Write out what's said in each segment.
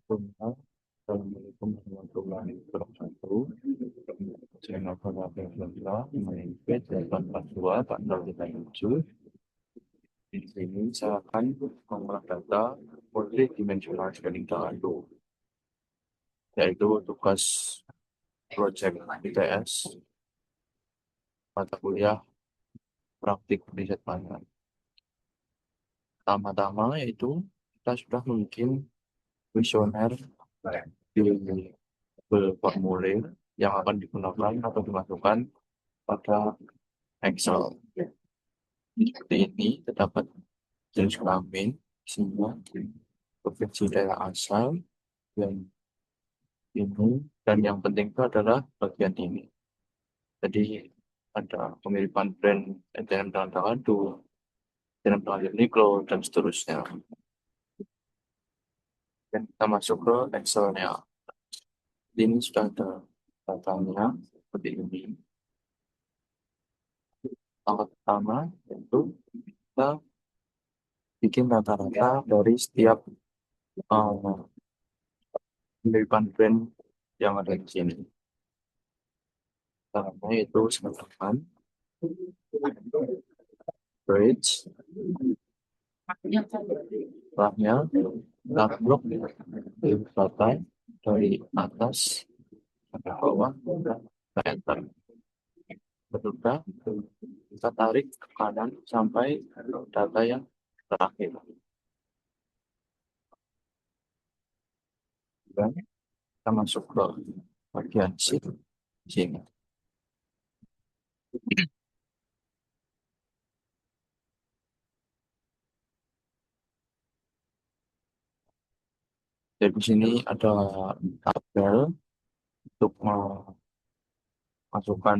Assalamualaikum warahmatullahi wabarakatuh. Channel Pengabar Bangla, Mindfit 842 4057. Di sini saya akan mengolah data multidimensional scaling terlalu, yaitu tugas proyek ITS mata kuliah praktik riset pangan. Pertama-tama yaitu kita sudah mungkin kuesioner di formulir yang akan digunakan atau dimasukkan pada Excel. Seperti ini terdapat jenis kelamin, semua provinsi daerah asal, dan ini, dan yang penting itu adalah bagian ini. Jadi ada pemiripan brand NTM dengan Takardu, NTM dengan Uniqlo, dan seterusnya. Dan kita masuk ke Excel-nya. Ini sudah ada datanya seperti ini. Langkah pertama yaitu kita bikin rata-rata dari setiap pemiripan brand yang ada di sini. Caranya itu semacam bridge, setelahnya blok di selatan dari atas ke bawah ke enter. Betul, kita tarik ke kanan sampai data yang terakhir. Dan kita masuk ke bagian sheet sini. Jadi di sini ada tabel untuk memasukkan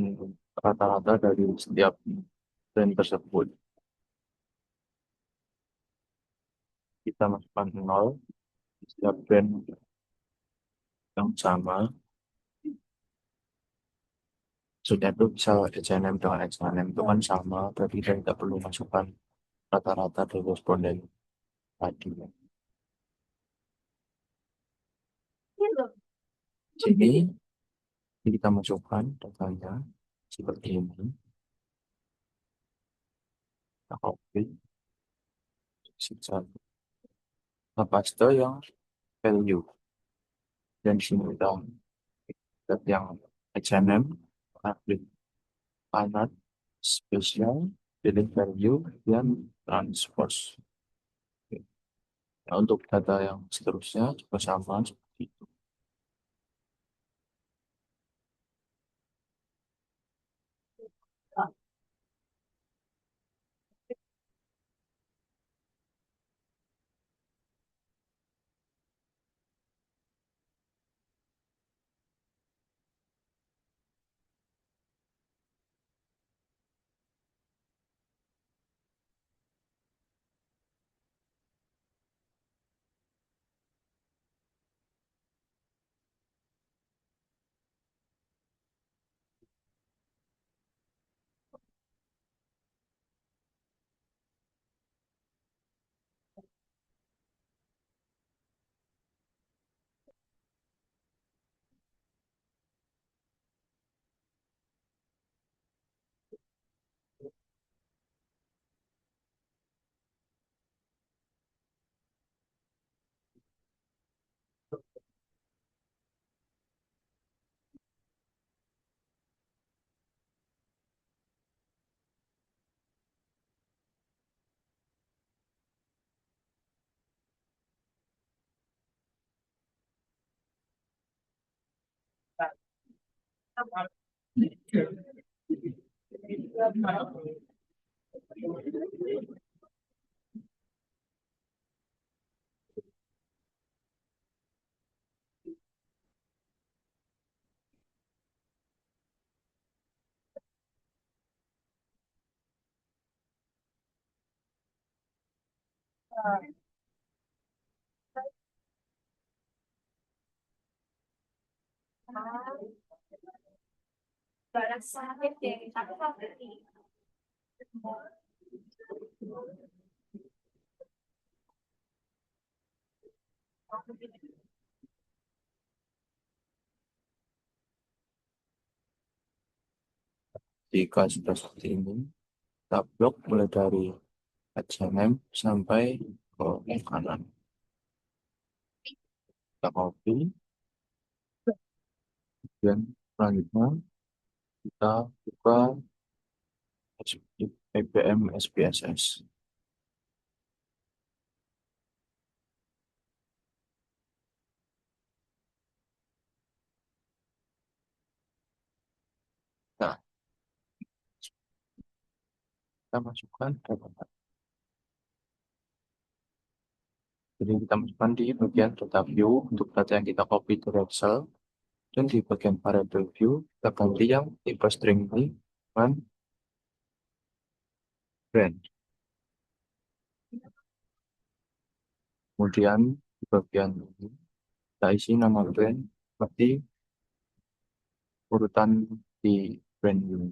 rata-rata dari setiap brand tersebut. Kita masukkan 0 setiap brand yang sama. Maksudnya itu bisa H&M dengan H&M itu kan sama, berarti kita tidak perlu masukkan rata-rata dari responden tadi. Sini kita masukkan datanya seperti ini. Kita copy, kita paste yang value. Dan di sini kita lihat yang H&M, klik kanan, spesial, pilih value, dan transpose. Nah, untuk data yang seterusnya juga sama seperti itu. Jika sudah seperti ini, kita blok mulai dari H&M sampai ke kanan. Kita copy, dan selanjutnya kita buka IBM SPSS. Nah, kita masukkan data. Jadi kita masukkan di bagian data view untuk data yang kita copy ke Excel. Dan di bagian variable view, kita ganti yang tipe string ini dengan brand. Kemudian di bagian ini, kita isi nama brand seperti urutan di brand ini.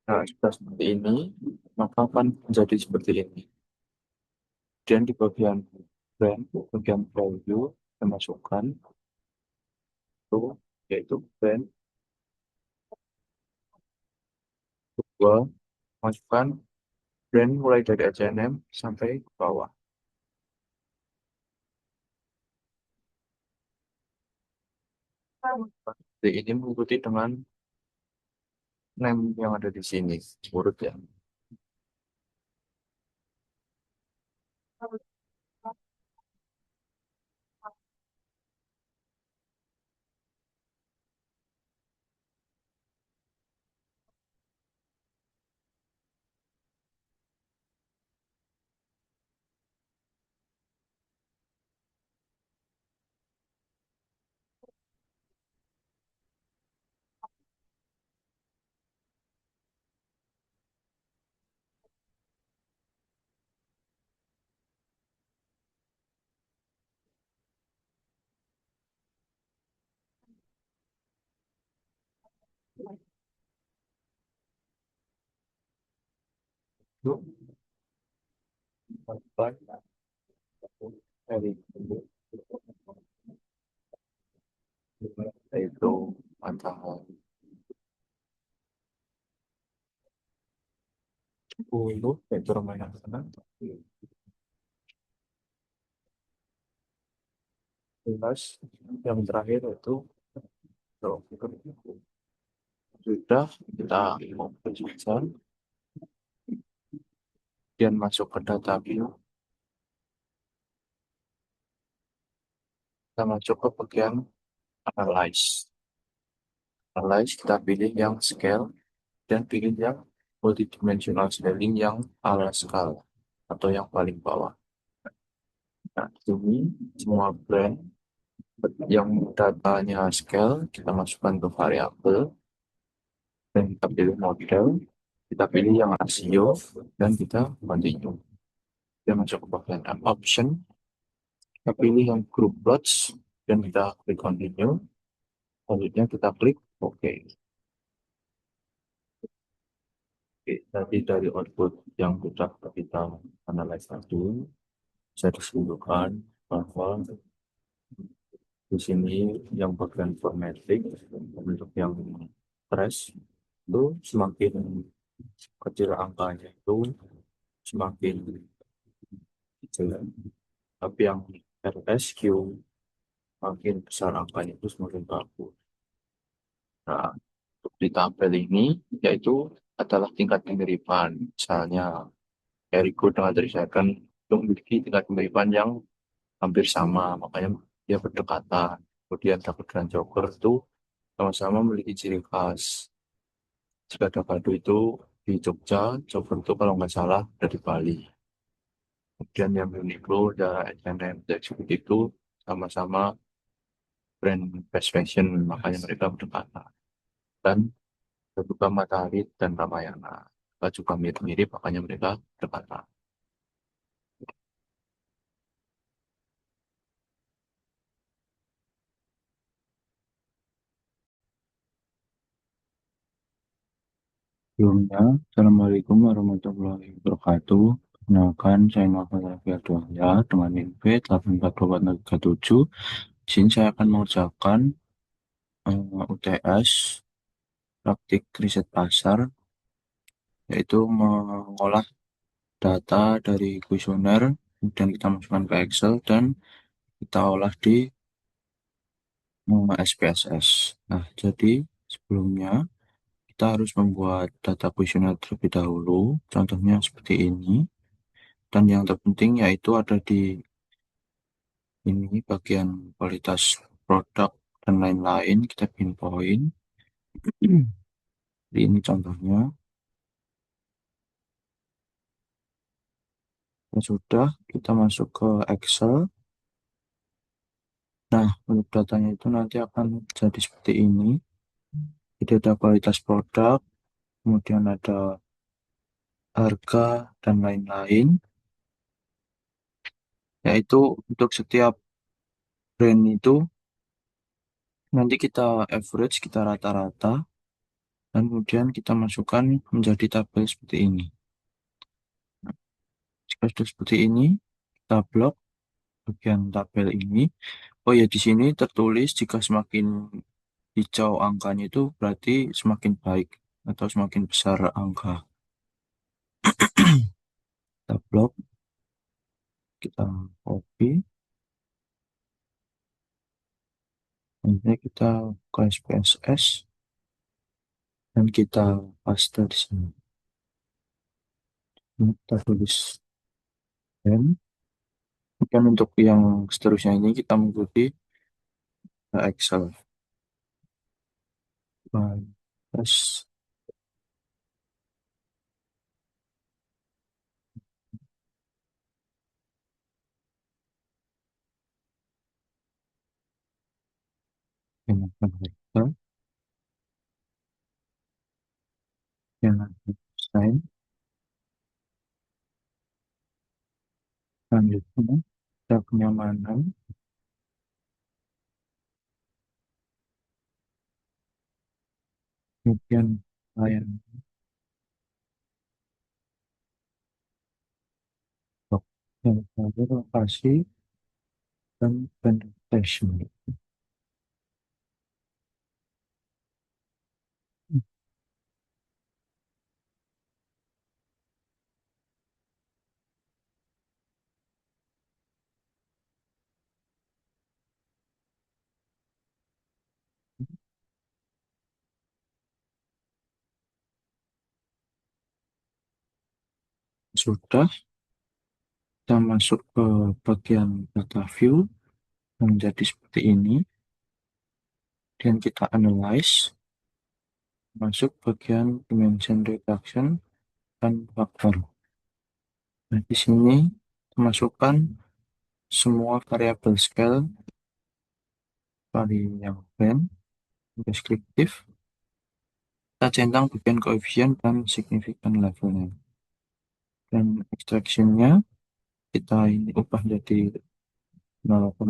Nah, sudah seperti ini, maka akan menjadi seperti ini. Dan di bagian brand, bagian value, kita masukkan itu, yaitu brand, dua, masukkan brand mulai dari H&M sampai ke bawah. Jadi ini mengikuti dengan name yang ada di sini, urut ya. Yuk, masukkan dari yaitu matahari 10, yaitu remaja sana. Jelas, yang terakhir itu sudah kita mau saja, kemudian masuk ke data view, kita masuk ke bagian analyze. Analyze kita pilih yang scale dan pilih yang multidimensional scaling yang ala skala atau yang paling bawah. Nah, ini semua brand yang datanya scale kita masukkan ke variabel dan kita pilih model, kita pilih yang rasio dan kita continue. Kita masuk ke bagian option, kita pilih yang group plots dan kita klik continue. Selanjutnya kita klik OK. Oke, tadi dari output yang sudah kita analyze tadi, bisa disimpulkan bahwa di sini yang bagian formatting untuk yang trash itu semakin kecil angkanya itu semakin kecil, tapi yang RSQ makin besar angkanya itu semakin bagus. Nah, untuk di tabel ini yaitu adalah tingkat kemiripan. Misalnya Eriko dengan Trishaken itu memiliki tingkat kemiripan yang hampir sama, makanya dia berdekatan. Kemudian Dago dan Joker itu sama-sama memiliki ciri khas. Jika Dago itu di Jogja, Joker itu kalau nggak salah dari Bali. Kemudian yang Uniqlo, Zara, H&M, Exhibit itu sama-sama brand fast fashion, makanya mereka berdekatan. Dan juga Matahari dan Ramayana. Mereka juga mirip-mirip, makanya mereka berdekatan. Sebelumnya, Assalamualaikum warahmatullahi wabarakatuh. Perkenalkan, saya Muhammad Rafi Abdullah dengan NIM 84247. Di sini saya akan mengerjakan UTS, praktik riset pasar, yaitu mengolah data dari kuesioner, kemudian kita masukkan ke Excel, dan kita olah di SPSS. Nah, jadi sebelumnya kita harus membuat data kuesioner terlebih dahulu, contohnya seperti ini. Dan yang terpenting yaitu ada di ini bagian kualitas produk dan lain-lain, kita pinpoint. Jadi ini contohnya. Ya sudah, kita masuk ke Excel. Nah, untuk datanya itu nanti akan jadi seperti ini. Jadi ada kualitas produk, kemudian ada harga dan lain-lain. Yaitu untuk setiap brand itu nanti kita average, kita rata-rata, dan kemudian kita masukkan menjadi tabel seperti ini. Jika sudah seperti ini, kita blok bagian tabel ini. Oh ya, di sini tertulis jika semakin hijau angkanya itu berarti semakin baik atau semakin besar angka. Kita blok, kita copy, nanti kita ke SPSS dan kita paste di sini. Ini kita tulis dan kemudian untuk yang seterusnya ini kita mengikuti Excel. Terus gunakan Excel yang sign. Selanjutnya kita kenyamanan, kemudian layan blok, yang terakhir lokasi dan presentation. Sudah, kita masuk ke bagian data view yang menjadi seperti ini, dan kita analyze, masuk bagian dimension reduction dan faktor. Nah, di sini kita masukkan semua variabel scale, variabel yang band, deskriptif, kita centang bagian koefisien dan signifikan levelnya. Dan extraction-nya kita ini ubah jadi 0,5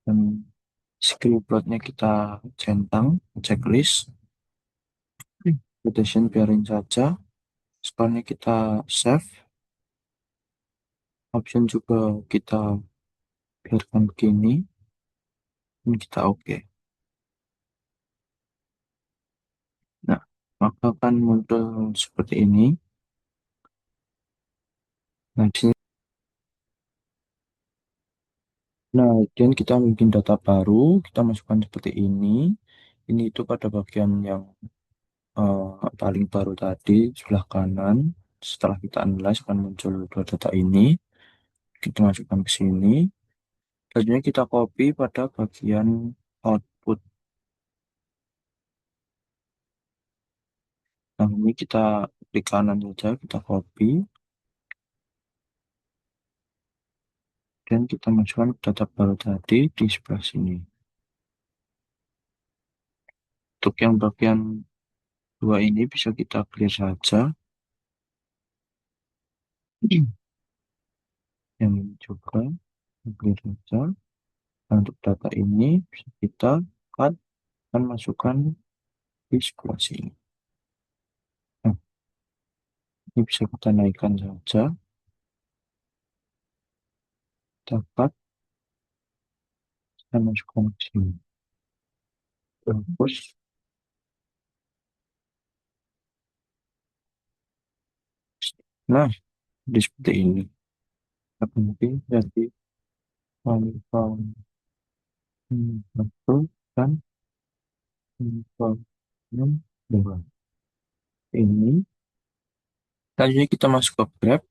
dan skill plotnya kita centang, checklist, rotation biarin saja, skornya kita save, option juga kita biarkan begini, dan kita oke. Nah, maka akan muncul seperti ini. Nah, di sini, nah, dan kita bikin data baru, kita masukkan seperti ini. Ini itu pada bagian yang paling baru tadi, sebelah kanan. Setelah kita analyze akan muncul dua data ini. Kita masukkan ke sini. Selanjutnya kita copy pada bagian output. Nah, ini kita klik kanan saja, kita copy, dan kita masukkan ke data baru tadi di sebelah sini. Untuk yang bagian dua ini bisa kita clear saja. Yang ini juga kita clear saja. Nah, untuk data ini bisa kita cut dan masukkan di sebelah sini. Nah, ini bisa kita naikkan saja. Dapat dan masukkan ke sini. Terus, nah, di seperti ini. Tapi mungkin jadi Hongkong satu dan Hongkong dua. Ini. Selanjutnya kita masuk ke Grab,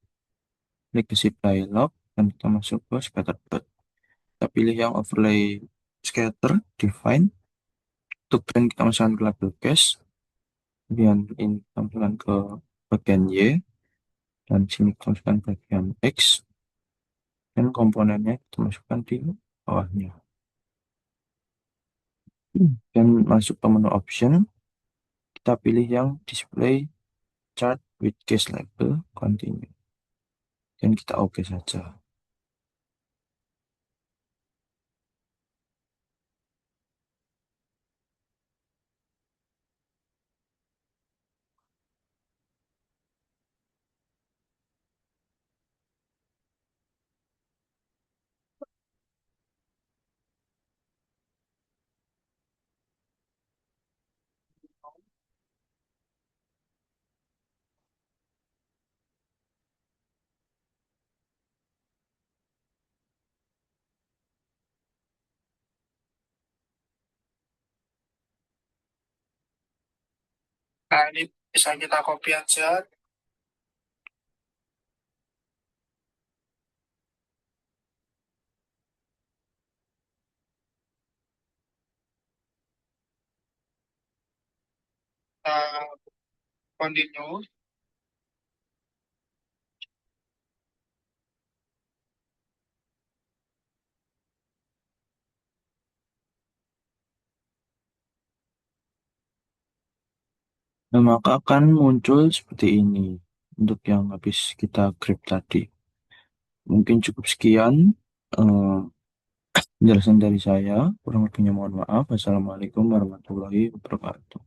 klik ke shift dialog, dan kita masuk ke scatterplot. Kita pilih yang overlay scatter, define. Untuk trend kita masukkan ke label cache. Kemudian ini kita masukkan ke bagian Y. Dan sini kita masukkan bagian X. Dan komponennya kita masukkan di bawahnya. Dan masuk ke menu option. Kita pilih yang display chart with cache label, continue. Dan kita oke saja. Nah, ini bisa kita copy aja. Kita continue. Nah, maka akan muncul seperti ini untuk yang habis kita grab tadi. Mungkin cukup sekian eh, penjelasan dari saya. Kurang lebihnya mohon maaf. Wassalamualaikum warahmatullahi wabarakatuh.